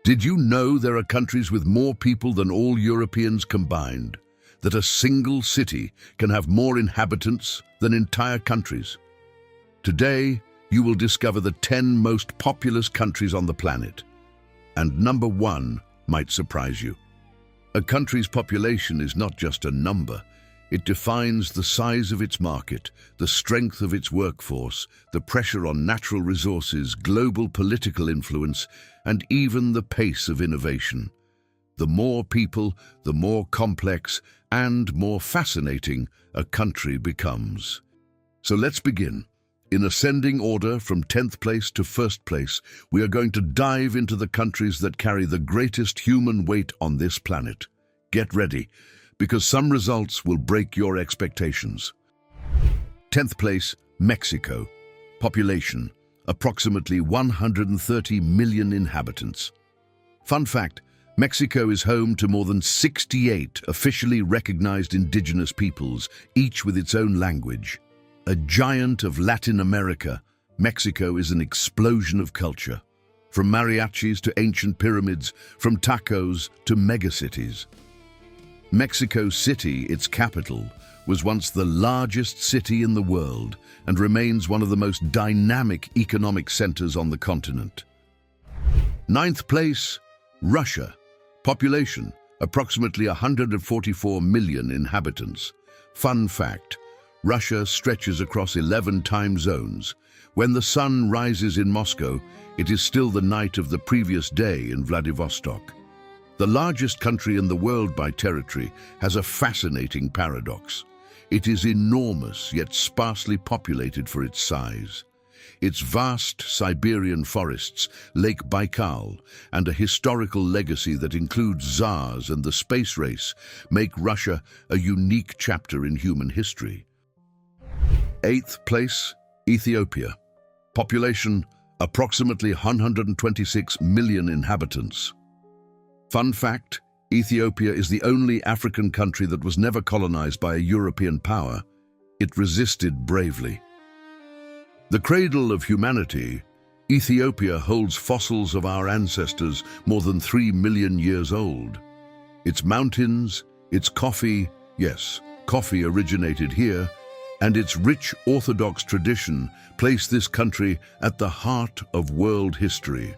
Did you know there are countries with more people than all Europeans combined? That a single city can have more inhabitants than entire countries? Today, you will discover the 10 most populous countries on the planet. And number 1 might surprise you. A country's population is not just a number. It defines the size of its market, the strength of its workforce, the pressure on natural resources, global political influence, and even the pace of innovation. The more people, the more complex and more fascinating a country becomes. So let's begin. In ascending order from 10th place to 1st place, we are going to dive into the countries that carry the greatest human weight on this planet. Get ready, because some results will break your expectations. 10th place, Mexico. Population, approximately 130 million inhabitants. Fun fact, Mexico is home to more than 68 officially recognized indigenous peoples, each with its own language. A giant of Latin America, Mexico is an explosion of culture. From mariachis to ancient pyramids, from tacos to megacities. Mexico City, its capital, was once the largest city in the world and remains one of the most dynamic economic centers on the continent. 9th place, Russia. Population, approximately 144 million inhabitants. Fun fact, Russia stretches across 11 time zones. When the sun rises in Moscow, it is still the night of the previous day in Vladivostok. The largest country in the world by territory has a fascinating paradox. It is enormous, yet sparsely populated for its size. Its vast Siberian forests, Lake Baikal, and a historical legacy that includes Tsars and the space race make Russia a unique chapter in human history. 8th place, Ethiopia. Population, approximately 126 million inhabitants. Fun fact, Ethiopia is the only African country that was never colonized by a European power. It resisted bravely. The cradle of humanity, Ethiopia holds fossils of our ancestors more than 3 million years old. Its mountains, its coffee, yes, coffee originated here, and its rich Orthodox tradition place this country at the heart of world history.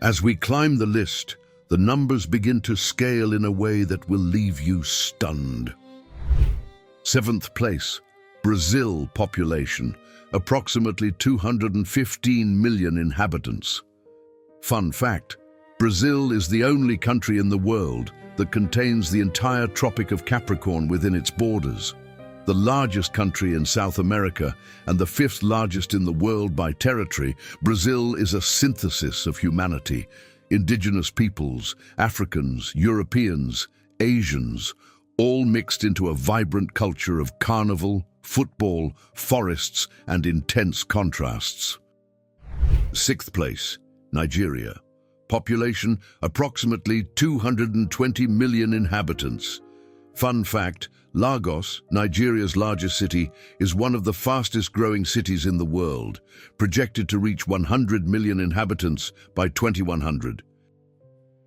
As we climb the list, the numbers begin to scale in a way that will leave you stunned. 7th place, Brazil. Population, approximately 215 million inhabitants. Fun fact, Brazil is the only country in the world that contains the entire Tropic of Capricorn within its borders. The largest country in South America and the 5th largest in the world by territory, Brazil is a synthesis of humanity. Indigenous peoples, Africans, Europeans, Asians, all mixed into a vibrant culture of carnival, football, forests, and intense contrasts. 6th place, Nigeria. Population, approximately 220 million inhabitants. Fun fact, Lagos, Nigeria's largest city, is one of the fastest growing cities in the world, projected to reach 100 million inhabitants by 2100.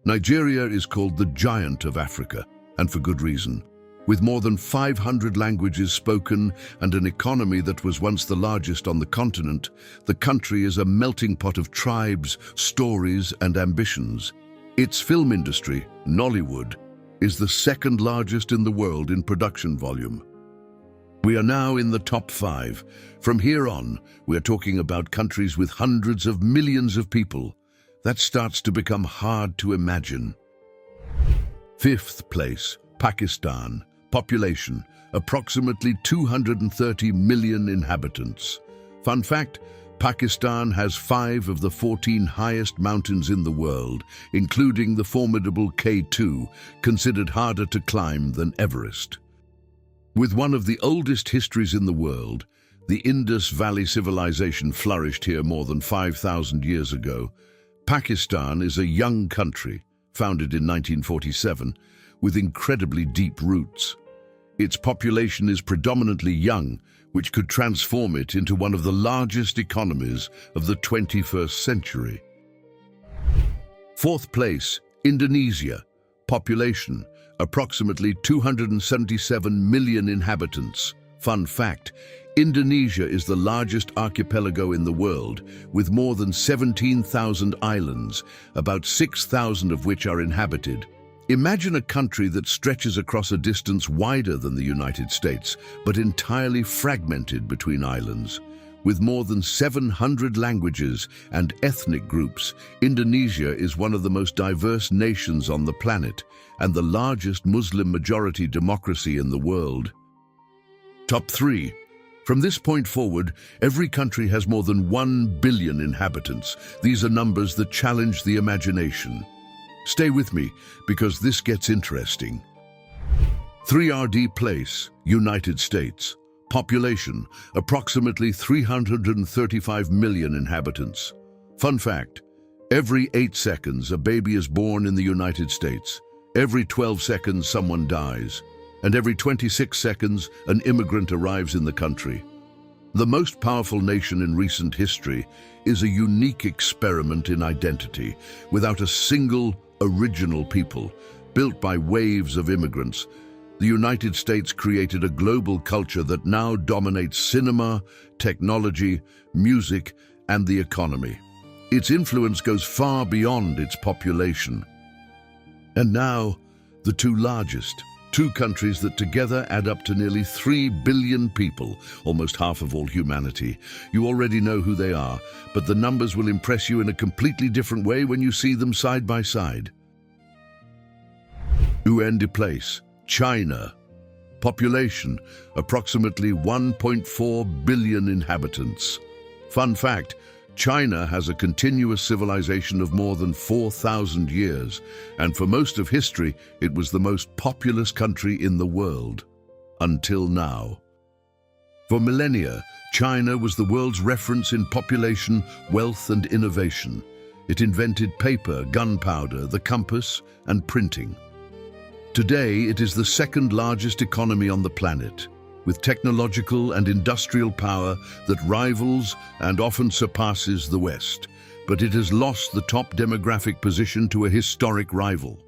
Nigeria is called the Giant of Africa, and for good reason. With more than 500 languages spoken and an economy that was once the largest on the continent, the country is a melting pot of tribes, stories, and ambitions. Its film industry, Nollywood, is the 2nd largest in the world in production volume. We are now in the top 5. From here on, we are talking about countries with hundreds of millions of people. That starts to become hard to imagine. 5th place, Pakistan. Population, approximately 230 million inhabitants. Fun fact, Pakistan has 5 of the 14 highest mountains in the world, including the formidable K2, considered harder to climb than Everest. With one of the oldest histories in the world, the Indus Valley civilization flourished here more than 5,000 years ago. Pakistan is a young country, founded in 1947, with incredibly deep roots. Its population is predominantly young, which could transform it into one of the largest economies of the 21st century. Fourth place, Indonesia. Population, approximately 277 million inhabitants. Fun fact, Indonesia is the largest archipelago in the world, with more than 17,000 islands, about 6,000 of which are inhabited. Imagine a country that stretches across a distance wider than the United States, but entirely fragmented between islands. With more than 700 languages and ethnic groups, Indonesia is one of the most diverse nations on the planet and the largest Muslim-majority democracy in the world. Top 3. From this point forward, every country has more than 1 billion inhabitants. These are numbers that challenge the imagination. Stay with me, because this gets interesting. 3rd place, United States. Population, approximately 335 million inhabitants. Fun fact, every 8 seconds a baby is born in the United States. Every 12 seconds someone dies. And every 26 seconds an immigrant arrives in the country. The most powerful nation in recent history is a unique experiment in identity, without a single original people, built by waves of immigrants. The United States created a global culture that now dominates cinema, technology, music, and the economy. Its influence goes far beyond its population. And now, the two largest. Two countries that together add up to nearly 3 billion people, almost half of all humanity. You already know who they are, but the numbers will impress you in a completely different way when you see them side by side. 2nd place, China. Population, approximately 1.4 billion inhabitants. Fun fact, China has a continuous civilization of more than 4,000 years, and for most of history, it was the most populous country in the world, until now. For millennia, China was the world's reference in population, wealth, and innovation. It invented paper, gunpowder, the compass, and printing. Today, it is the second largest economy on the planet, with technological and industrial power that rivals and often surpasses the West. But it has lost the top demographic position to a historic rival.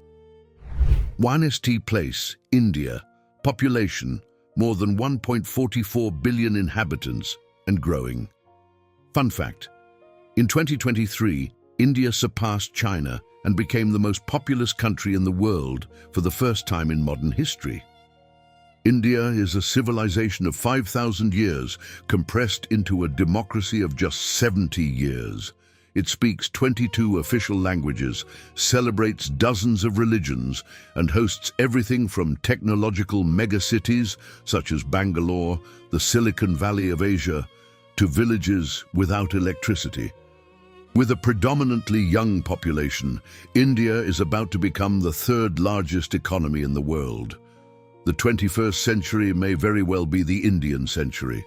1st place, India. Population, more than 1.44 billion inhabitants and growing. Fun fact, in 2023, India surpassed China and became the most populous country in the world for the first time in modern history. India is a civilization of 5,000 years compressed into a democracy of just 70 years. It speaks 22 official languages, celebrates dozens of religions, and hosts everything from technological megacities such as Bangalore, the Silicon Valley of Asia, to villages without electricity. With a predominantly young population, India is about to become the third largest economy in the world. The 21st century may very well be the Indian century.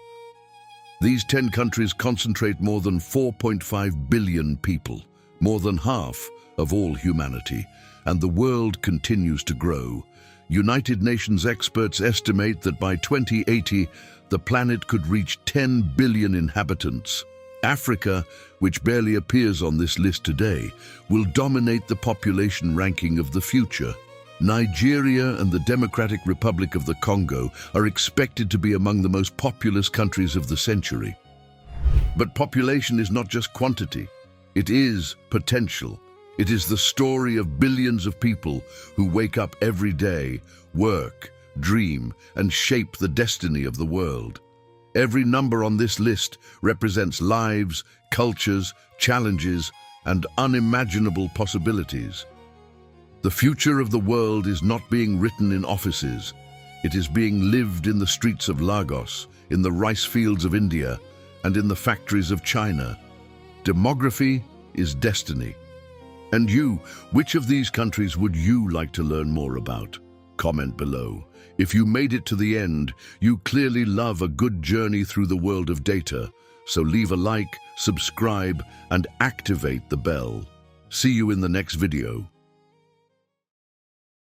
These 10 countries concentrate more than 4.5 billion people, more than half of all humanity, and the world continues to grow. United Nations experts estimate that by 2080, the planet could reach 10 billion inhabitants. Africa, which barely appears on this list today, will dominate the population ranking of the future. Nigeria and the Democratic Republic of the Congo are expected to be among the most populous countries of the century. But population is not just quantity, it is potential. It is the story of billions of people who wake up every day, work, dream, and shape the destiny of the world. Every number on this list represents lives, cultures, challenges, and unimaginable possibilities. The future of the world is not being written in offices. It is being lived in the streets of Lagos, in the rice fields of India, and in the factories of China. Demography is destiny. And you, which of these countries would you like to learn more about? Comment below. If you made it to the end, you clearly love a good journey through the world of data. So leave a like, subscribe, and activate the bell. See you in the next video.